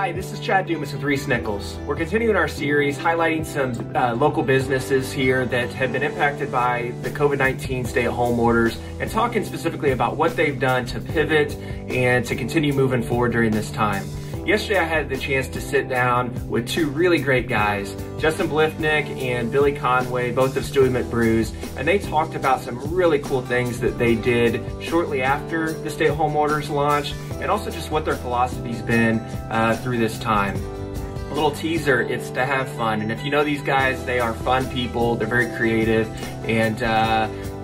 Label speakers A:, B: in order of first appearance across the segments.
A: Hi, this is Chad Dumas with Reese Nichols. We're continuing our series highlighting some local businesses here that have been impacted by the COVID-19 stay-at-home orders and talking specifically about what they've done to pivot and to continue moving forward during this time. Yesterday I had the chance to sit down with two really great guys, Justin Blifnick and Billy Conway, both of Stuey McBrew's, and they talked about some really cool things that they did shortly after the stay-at-home orders launched, and also just what their philosophy's been through this time. A little teaser, it's to have fun, and if you know these guys, they are fun people, they're very creative, and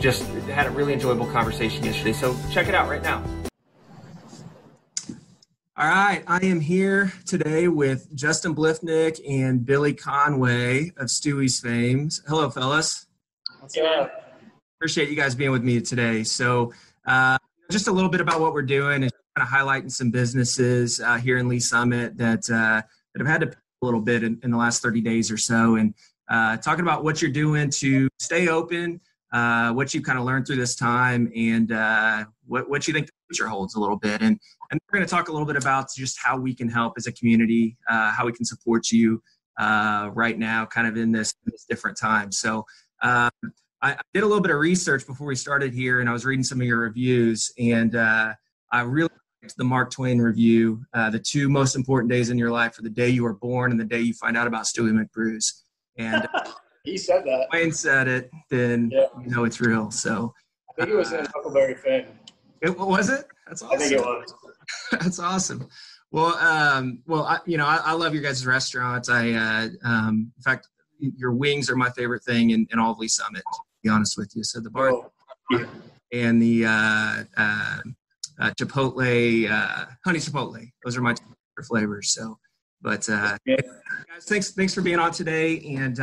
A: just had a really enjoyable conversation yesterday, so check it out right now. All right, I am here today with Justin Blifnick and Billy Conway of Stuey's fame. Hello, fellas.
B: What's up?
A: Appreciate you guys being with me today. So just a little bit about what we're doing is kind of highlighting some businesses here in Lee Summit that have had to pay a little bit in the last 30 days or so, and talking about what you're doing to stay open, what you've kind of learned through this time, and what you think the future holds a little bit. And we're going to talk a little bit about just how we can help as a community, how we can support you right now, kind of in this different time. So I did a little bit of research before we started here, and I was reading some of your reviews, and I really liked the Mark Twain review, the two most important days in your life are the day you were born and the day you find out about Stuey McBrew's. And
B: he said that.
A: Wayne said it, then
B: yeah.
A: You know it's real. So
B: I think it was in Huckleberry Finn.
A: Was it? That's awesome.
B: I think it was.
A: That's awesome. Well, I love your guys' restaurants. In fact, your wings are my favorite thing in all of Lee Summit, to be honest with you. So the bar and the Chipotle, honey Chipotle, those are my favorite flavors. So, but guys, thanks for being on today. And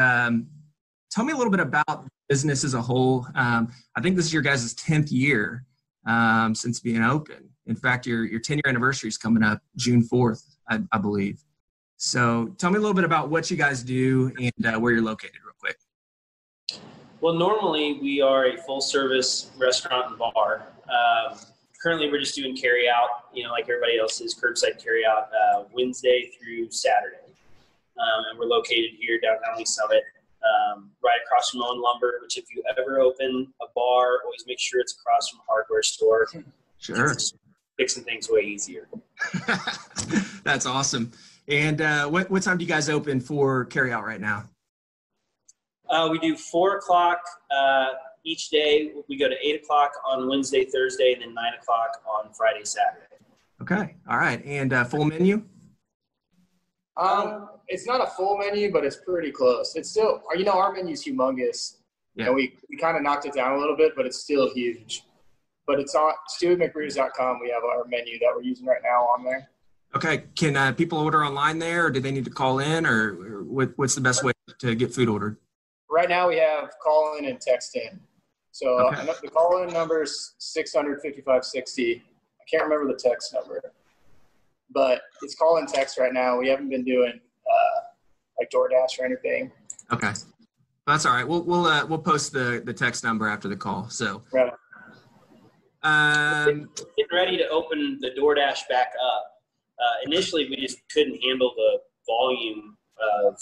A: tell me a little bit about business as a whole. I think this is your guys' 10th year since being open. In fact, your 10-year anniversary is coming up June 4th, I believe. So tell me a little bit about what you guys do and where you're located real quick.
C: Well, normally we are a full-service restaurant and bar. Currently, we're just doing carry-out, like everybody else is, curbside carry-out Wednesday through Saturday. And we're located here downtown Lee Summit, right across from Owen Lumber, which if you ever open a bar, always make sure it's across from a hardware store.
A: Sure.
C: Fixing things way easier.
A: That's awesome. And what time do you guys open for carry-out right now?
C: We do 4 o'clock each day. We go to 8 o'clock on Wednesday, Thursday, and then 9 o'clock on Friday, Saturday. Okay. All right. And full menu?
B: It's not a full menu, but it's pretty close. It's still, our menu's humongous.
A: Yeah.
B: And we kind of knocked it down a little bit, but it's still huge. But it's on StewieMcBrews.com. We have our menu that we're using right now on there.
A: Okay. Can people order online there, or do they need to call in, or what's the best way to get food ordered?
B: Right now we have call in and text in. So the call in number is 600-5560. I can't remember the text number, but it's call in text right now. We haven't been doing like DoorDash or anything.
A: Okay, that's all right. We'll post the text number after the call. So.
B: Right.
C: Getting ready to open the DoorDash back up. Initially, we just couldn't handle the volume of,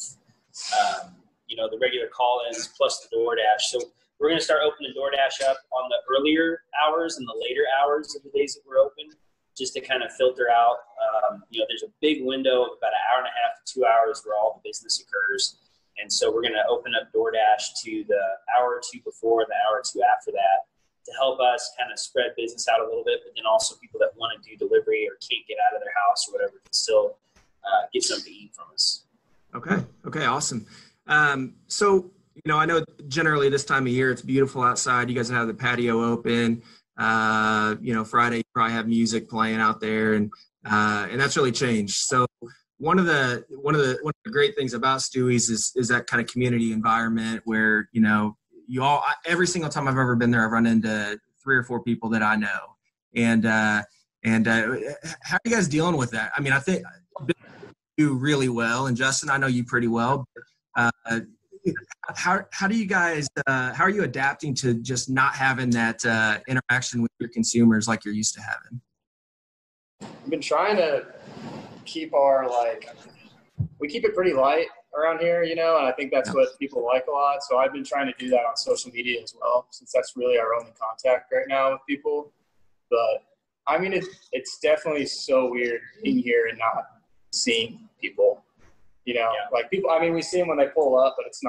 C: the regular call-ins plus the DoorDash. So we're going to start opening DoorDash up on the earlier hours and the later hours of the days that we're open, just to kind of filter out. There's a big window of about an hour and a half to 2 hours where all the business occurs. And so we're going to open up DoorDash to the hour or two before and the hour or two after that, to help us kind of spread business out a little bit, but then also people that want to do delivery or can't get out of their house or whatever can still get something to eat from us.
A: Okay, awesome. So, I know generally this time of year it's beautiful outside. You guys have the patio open. Friday you probably have music playing out there, and that's really changed. So one of the great things about Stuey's is that kind of community environment where you all, every single time I've ever been there, I've run into 3 or 4 people that I know. And how are you guys dealing with that? I mean, I think you do really well, and Justin, I know you pretty well. How do you guys, how are you adapting to just not having that interaction with your consumers like you're used to having?
B: I've been trying to keep our we keep it pretty light around here, and I think that's what people like a lot. So I've been trying to do that on social media as well, since that's really our only contact right now with people. But I mean, it's definitely so weird being here and not seeing people, like people, I mean, we see them when they pull up, but it's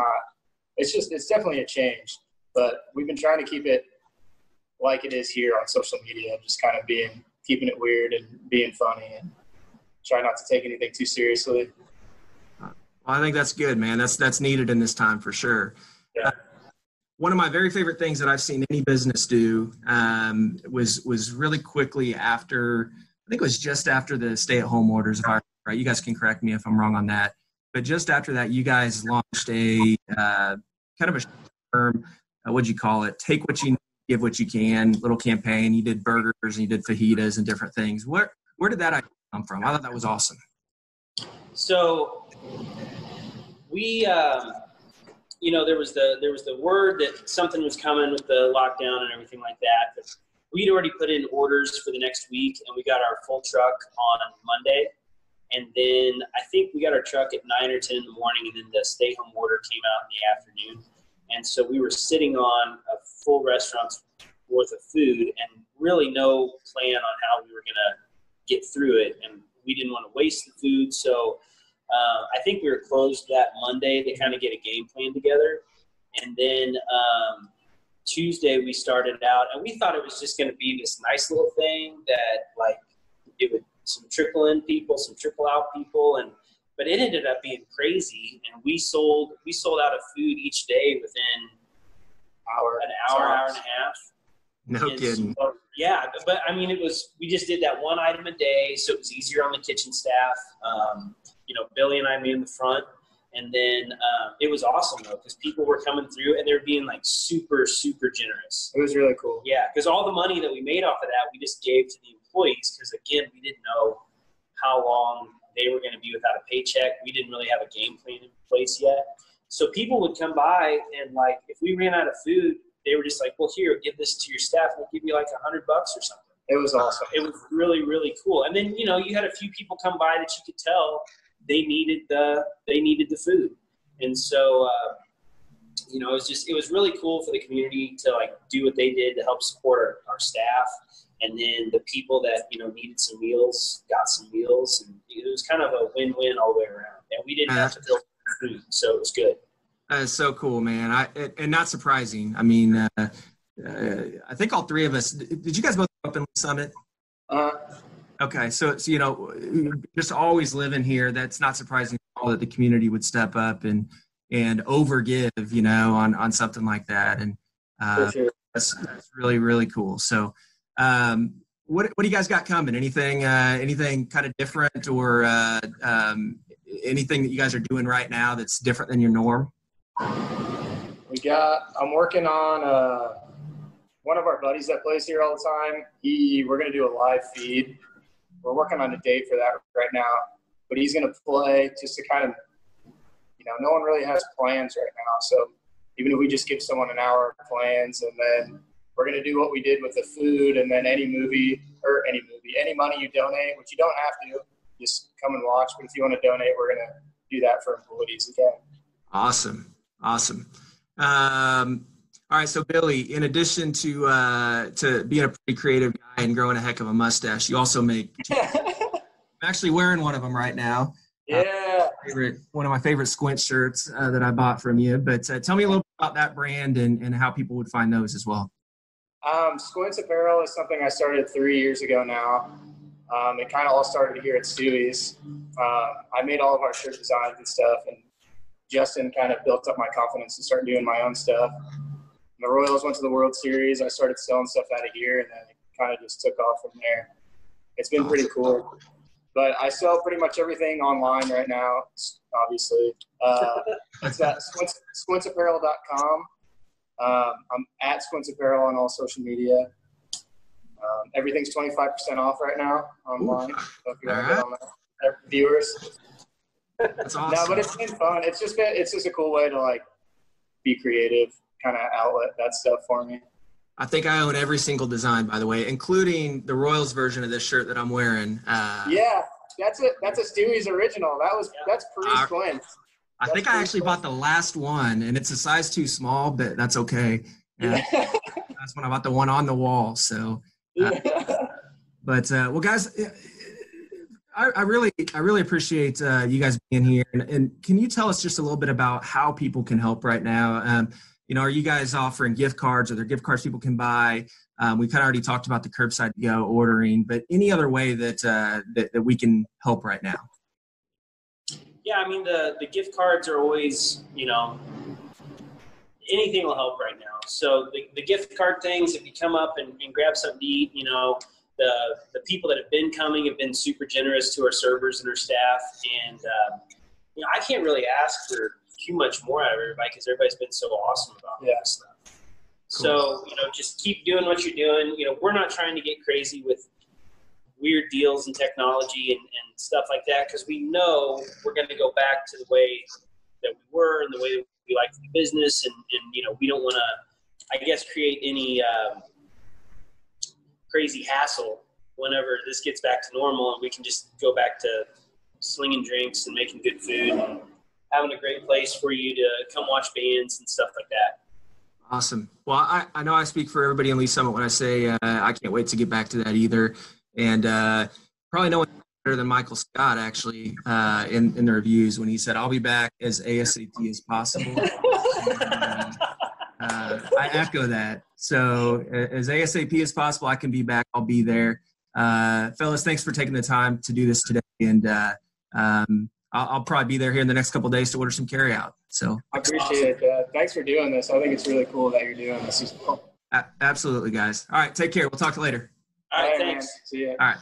B: definitely a change. But we've been trying to keep it like it is here on social media, just kind of keeping it weird and being funny and try not to take anything too seriously.
A: Well, I think that's good, man. That's needed in this time for sure.
B: Yeah.
A: One of my very favorite things that I've seen any business do was really quickly after, I think it was just after the stay-at-home orders, if I right. You guys can correct me if I'm wrong on that. But just after that, you guys launched a kind of a term, what'd you call it? Take what you need, give what you can, little campaign. You did burgers and you did fajitas and different things. Where did that idea come from? I thought that was awesome.
C: So we, there was the word that something was coming with the lockdown and everything like that. But we'd already put in orders for the next week, and we got our full truck on Monday. And then I think we got our truck at 9 or 10 in the morning, and then the stay-home order came out in the afternoon. And so we were sitting on a full restaurant's worth of food and really no plan on how we were going to get through it. And we didn't want to waste the food. So I think we were closed that Monday to kind of get a game plan together. And then Tuesday we started out, and we thought it was just going to be this nice little thing that it would some trickle in people, some trickle out people, but it ended up being crazy. And we sold out of food each day within an hour and a half.
A: No kidding.
C: So, yeah, but I mean, we just did that one item a day, so it was easier on the kitchen staff. Billy and I made in the front, and then it was awesome though, because people were coming through and they were being super, super generous.
B: It was really cool.
C: Yeah, because all the money that we made off of that, we just gave to the employees, because again, we didn't know how long they were going to be without a paycheck. We didn't really have a game plan in place yet. So people would come by, and if we ran out of food, they were just like, well, here, give this to your staff. We'll give you $100 or something.
B: It was awesome.
C: It was really, really cool. And then, you had a few people come by that you could tell they needed the food. And so, it was really cool for the community to do what they did to help support our staff. And then the people that, needed some meals, got some meals, and it was kind of a win-win all the way around. And we didn't have to build food, so it was good.
A: That is so cool, man. And not surprising. I mean, I think all three of us, did you guys both grow up in Summit? Okay. So, just always living here, that's not surprising at all that the community would step up and overgive, on something like that. And
B: sure.
A: that's really, really cool. So, what do you guys got coming? Anything kind of different, or anything that you guys are doing right now that's different than your norm?
B: I'm working on one of our buddies that plays here all the time. We're going to do a live feed. We're working on a date for that right now, but he's going to play just to kind of, no one really has plans right now. So even if we just give someone an hour of plans, and then we're going to do what we did with the food, and then any money you donate, which you don't have to, just come and watch. But if you want to donate, we're going to do that for employees again.
A: Awesome. All right. So Billy, in addition to being a pretty creative guy and growing a heck of a mustache, you also make, I'm actually wearing one of them right now.
B: Yeah.
A: One of my favorite Squint shirts that I bought from you. But tell me a little bit about that brand and how people would find those as well.
B: Squint's Apparel is something I started 3 years ago now. It kind of all started here at Stewie's. I made all of our shirt designs and stuff, and Justin kind of built up my confidence to start doing my own stuff. The Royals went to the World Series. I started selling stuff out of here, and then it kind of just took off from there. It's been pretty cool. But I sell pretty much everything online right now, obviously. It's at squintsapparel.com. I'm at Squints Apparel on all social media. Everything's 25% off right now online. So if you want to get on that, viewers.
A: That's awesome.
B: No, but it's been fun. It's just a cool way to be creative, kind of outlet that stuff for me.
A: I think I own every single design, by the way, including the Royals version of this shirt that I'm wearing.
B: Yeah. that's a Stewie's original. That's pre-Squint.
A: I think I actually bought the last one, and it's a size too small, but that's okay. That's when I bought the one on the wall. So, well, guys, I really appreciate you guys being here. And can you tell us just a little bit about how people can help right now? Are you guys offering gift cards? Are there gift cards people can buy? We kind of already talked about the curbside to go ordering, but any other way that we can help right now?
C: Yeah, I mean, the gift cards are always, anything will help right now. So the gift card things, if you come up and grab something to eat, the people that have been coming have been super generous to our servers and our staff. And, I can't really ask for too much more out of everybody because everybody's been so awesome about this stuff. Cool. So, just keep doing what you're doing. We're not trying to get crazy with weird deals and technology and stuff like that because we know we're going to go back to the way that we were and the way that we like the business. And we don't want to, I guess, create any crazy hassle whenever this gets back to normal and we can just go back to slinging drinks and making good food and having a great place for you to come watch bands and stuff like that.
A: Awesome. Well, I know I speak for everybody in Lee Summit when I say I can't wait to get back to that either. And probably no one better than Michael Scott, actually, in the reviews when he said, I'll be back as ASAP as possible. I echo that. So as ASAP as possible, I can be back. I'll be there. Fellas, thanks for taking the time to do this today. And I'll probably be there here in the next couple of days to order some carryout. So
B: I appreciate it. Thanks for doing this. I think it's really cool that you're doing this as well.
A: Absolutely, guys. All right, take care. We'll talk to you later.
C: All right, thanks.
B: Man. See ya.
A: All right.